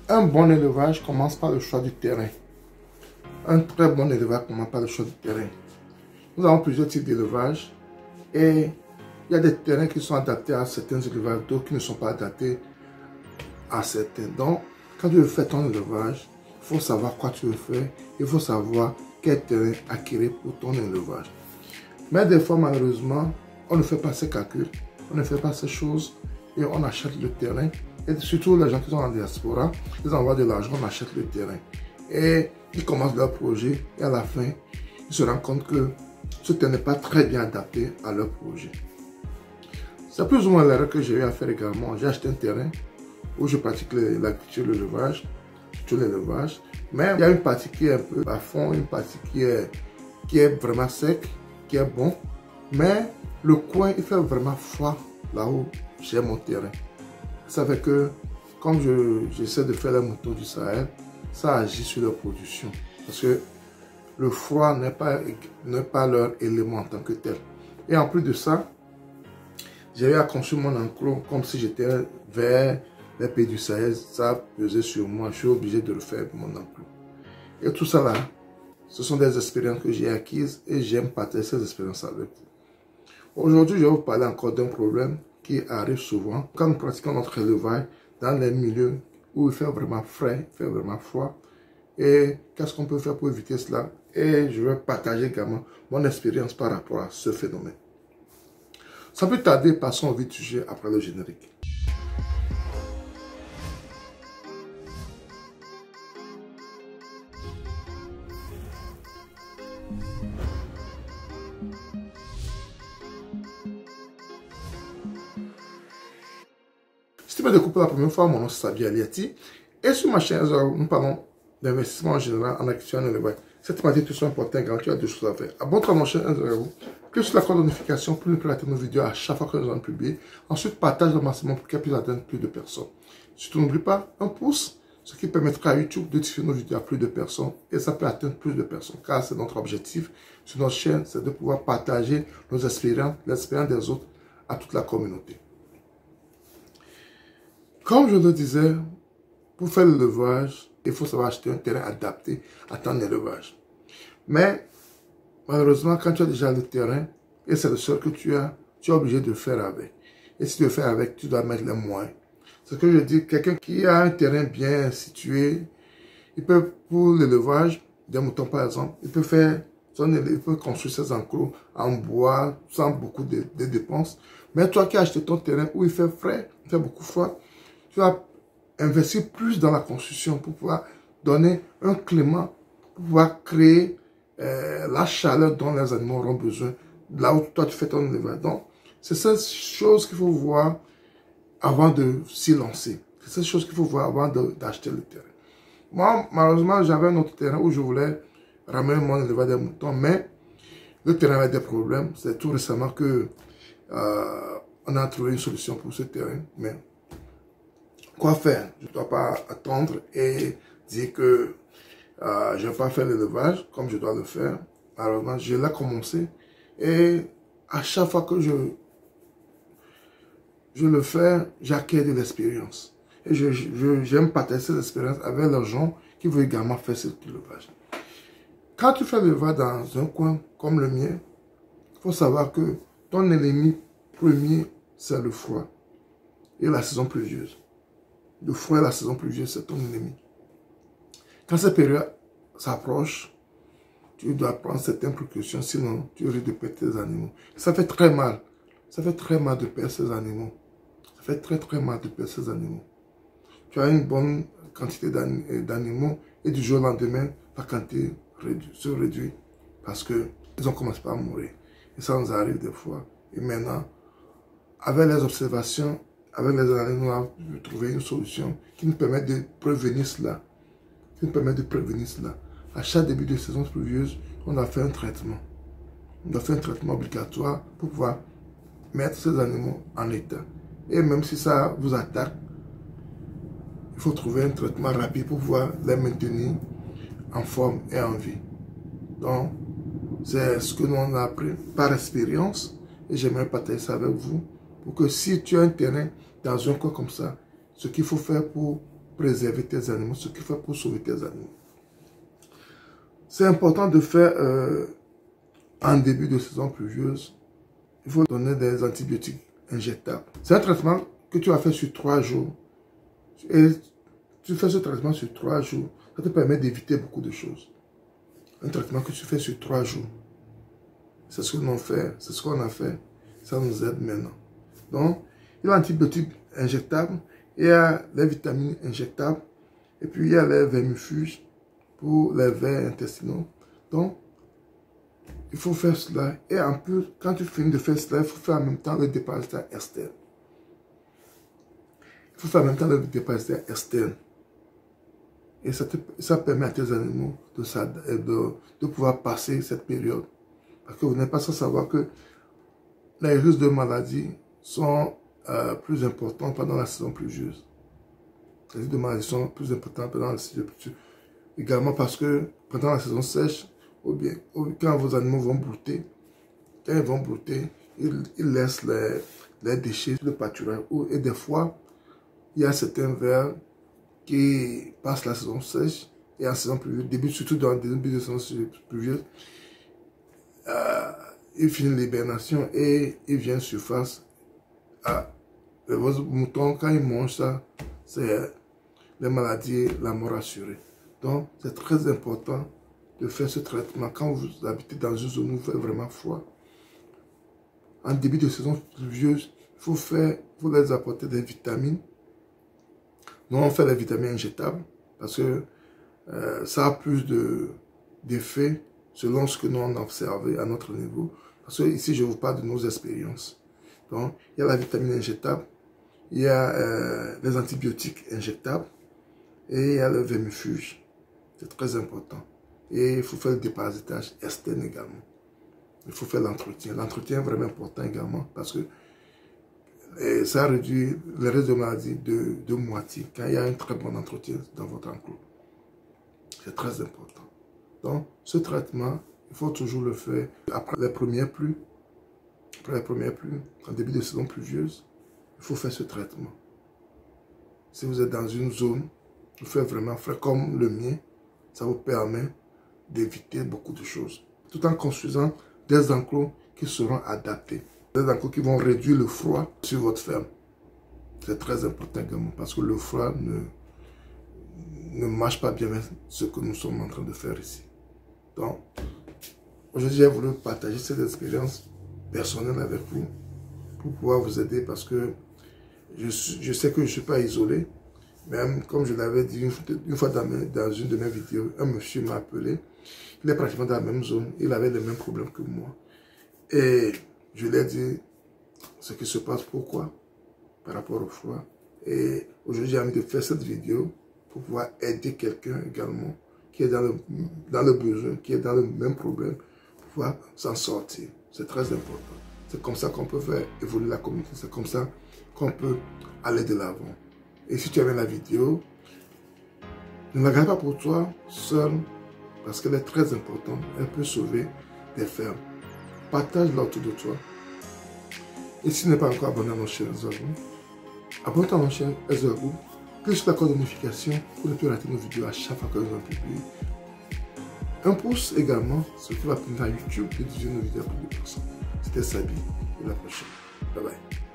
Un bon élevage commence par le choix du terrain. Un très bon élevage commence par le choix du terrain. Nous avons plusieurs types d'élevage et il y a des terrains qui sont adaptés à certains élevages, d'autres qui ne sont pas adaptés à certains. Donc, quand tu veux faire ton élevage, il faut savoir quoi tu veux faire, il faut savoir quel terrain acquérir pour ton élevage. Mais des fois, malheureusement, on ne fait pas ces calculs, on ne fait pas ces choses et on achète le terrain. Et surtout les gens qui sont en diaspora, ils envoient de l'argent, on achète le terrain. Et ils commencent leur projet et à la fin, ils se rendent compte que ce terrain n'est pas très bien adapté à leur projet. C'est plus ou moins l'erreur que j'ai eu à faire également. J'ai acheté un terrain où je pratique l'agriculture, l'élevage, tout l'élevage. Mais il y a une partie qui est un peu à fond, une partie qui est vraiment sec, qui est bon. Mais le coin, il fait vraiment froid là où j'ai mon terrain. Ça fait que, comme j'essaie de faire les moutons du Sahel, ça agit sur leur production. Parce que le froid n'est pas leur élément en tant que tel. Et en plus de ça, j'ai eu à construire mon enclos comme si j'étais vers les pays du Sahel. Ça pesait sur moi. Je suis obligé de refaire mon enclos. Et tout ça là, ce sont des expériences que j'ai acquises et j'aime partager ces expériences avec vous. Aujourd'hui, je vais vous parler encore d'un problème qui arrive souvent quand nous pratiquons notre élevage dans les milieux où il fait vraiment frais, il fait vraiment froid. Et qu'est-ce qu'on peut faire pour éviter cela? Et je vais partager également mon expérience par rapport à ce phénomène. Sans plus tarder, passons au vif du sujet après le générique. Si tu me découvres pour la première fois, mon nom c'est Sabi Aliati. Et sur ma chaîne, nous parlons d'investissement en général en action et en élevage. Cette thématique est toujours importante car tu as deux choses à faire. Abonne-toi à ma chaîne, clique sur la cloche de notification pour ne plus rater nos vidéos à chaque fois que nous allons publier. Ensuite, partage le maximum pour qu'elle puisse atteindre plus de personnes. Surtout, n'oublie pas un pouce, ce qui permettra à YouTube de diffuser nos vidéos à plus de personnes et ça peut atteindre plus de personnes car c'est notre objectif sur notre chaîne, c'est de pouvoir partager nos expériences, l'expérience des autres à toute la communauté. Comme je le disais, pour faire l'élevage, il faut savoir acheter un terrain adapté à ton élevage. Mais, malheureusement, quand tu as déjà le terrain, et c'est le seul que tu es obligé de faire avec. Et si tu veux faire avec, tu dois mettre les moyens. C'est ce que je dis, quelqu'un qui a un terrain bien situé, il peut, pour l'élevage, des moutons par exemple, il peut construire ses enclos en bois, sans beaucoup de dépenses. Mais toi qui as acheté ton terrain où il fait frais, il fait beaucoup froid, tu vas investir plus dans la construction pour pouvoir donner un climat, pour pouvoir créer la chaleur dont les animaux auront besoin, là où toi tu fais ton élevage. Donc, c'est cette chose qu'il faut voir avant de s'y lancer. C'est cette chose qu'il faut voir avant d'acheter le terrain. Moi, malheureusement, j'avais un autre terrain où je voulais ramener mon élevage des moutons, mais le terrain avait des problèmes. C'est tout récemment que on a trouvé une solution pour ce terrain, mais quoi faire? Je ne dois pas attendre et dire que je ne vais pas faire l'élevage comme je dois le faire. Alors, je l'ai commencé et à chaque fois que je le fais, j'acquiers de l'expérience. Et j'aime partager cette expérience avec les gens qui veulent également faire cet élevage. Quand tu fais l'élevage dans un coin comme le mien, il faut savoir que ton ennemi premier, c'est le froid et la saison pluvieuse. Le froid et la saison pluvieuse, c'est ton ennemi. Quand cette période s'approche, tu dois prendre certaines précautions, sinon tu risques de perdre tes animaux. Ça fait très mal. Ça fait très mal de perdre ces animaux. Ça fait très mal de perdre ces animaux. Tu as une bonne quantité d'animaux et du jour au lendemain, la quantité se réduit parce qu'ils ont commencé à mourir. Et ça nous arrive des fois. Et maintenant, avec les observations, avec les analyses, nous avons trouvé une solution qui nous permet de prévenir cela. À chaque début de saison pluvieuse, on a fait un traitement. On a fait un traitement obligatoire pour pouvoir mettre ces animaux en état. Et même si ça vous attaque, il faut trouver un traitement rapide pour pouvoir les maintenir en forme et en vie. Donc, c'est ce que nous avons appris par expérience et j'aimerais partager ça avec vous pour que si tu as un terrain dans un coin comme ça, ce qu'il faut faire pour préserver tes animaux, ce qu'il faut pour sauver tes animaux. C'est important de faire en début de saison pluvieuse. Il faut donner des antibiotiques injectables. C'est un traitement que tu vas faire sur 3 jours. Et tu fais ce traitement sur 3 jours. Ça te permet d'éviter beaucoup de choses. Un traitement que tu fais sur 3 jours. C'est ce qu'on a fait. C'est ce qu'on a fait. Ça nous aide maintenant. Donc, il y a l'antibiotique injectable. Il y a les vitamines injectables. Et puis, il y a les vermifuges pour les vers intestinaux. Donc, il faut faire cela. Et en plus, quand tu finis de faire cela, il faut faire en même temps le déparasitage externe. Il faut faire en même temps le déparasitage externe. Et ça permet à tes animaux de pouvoir passer cette période. Parce que vous n'êtes pas sans savoir que les risques de maladie sont plus importants pendant la saison pluvieuse. Les risques de maladie sont plus importants pendant la saison pluvieuse. Également parce que pendant la saison sèche, ou bien quand vos animaux vont brouter, ils laissent les déchets sur le pâturage. Et des fois, il y a certains vers qui passent la saison sèche et en saison pluvieuse, surtout dans le début de saison pluvieuse, ils finissent l'hibernation et ils viennent surface. Vos moutons, quand ils mangent ça, c'est les maladies, la mort assurée. Donc, c'est très important de faire ce traitement quand vous habitez dans une zone où il fait vraiment froid. En début de saison pluvieuse, il faut les apporter des vitamines. Nous, on fait les vitamines injectables parce que ça a plus d'effet selon ce que nous on a observé à notre niveau. Parce que ici, je vous parle de nos expériences. Donc, il y a la vitamine injectable, il y a les antibiotiques injectables et il y a le vermifuge. C'est très important. Et il faut faire le déparasitage externe également. Il faut faire l'entretien. L'entretien est vraiment important également parce que ça réduit le risque de maladie de moitié quand il y a un très bon entretien dans votre enclos. C'est très important. Donc, ce traitement, il faut toujours le faire après les premières pluies. Après les premières pluies, en début de saison pluvieuse, il faut faire ce traitement. Si vous êtes dans une zone, vous faites vraiment frais comme le mien, ça vous permet d'éviter beaucoup de choses. Tout en construisant des enclos qui seront adaptés. Des enclos qui vont réduire le froid sur votre ferme. C'est très important également parce que le froid ne marche pas bien avec ce que nous sommes en train de faire ici. Donc, aujourd'hui, j'ai voulu partager cette expérience personnelle avec vous pour pouvoir vous aider parce que je sais que je ne suis pas isolé. Même comme je l'avais dit une fois dans une de mes vidéos, un monsieur m'a appelé. Il est pratiquement dans la même zone. Il avait les mêmes problèmes que moi. Et je lui ai dit ce qui se passe, pourquoi, par rapport au froid. Et aujourd'hui, j'ai envie de faire cette vidéo pour pouvoir aider quelqu'un également qui est dans le besoin, qui est dans le même problème, pour pouvoir s'en sortir. C'est très important. C'est comme ça qu'on peut faire évoluer la communauté. C'est comme ça qu'on peut aller de l'avant. Et si tu aimes la vidéo, ne la garde pas pour toi seul, parce qu'elle est très importante. Elle peut sauver des fermes. Partage-la autour de toi. Et si tu n'es pas encore abonné à notre chaîne Ezogou, abonne-toi à notre chaîne Ezogou. Clique sur la cloche de notification pour ne plus rater nos vidéos à chaque fois que nous en publions. Un pouce également, ce qui va permettre à YouTube de diffuser nos vidéos à plus de personnes. C'était Sabi. À la prochaine. Bye bye.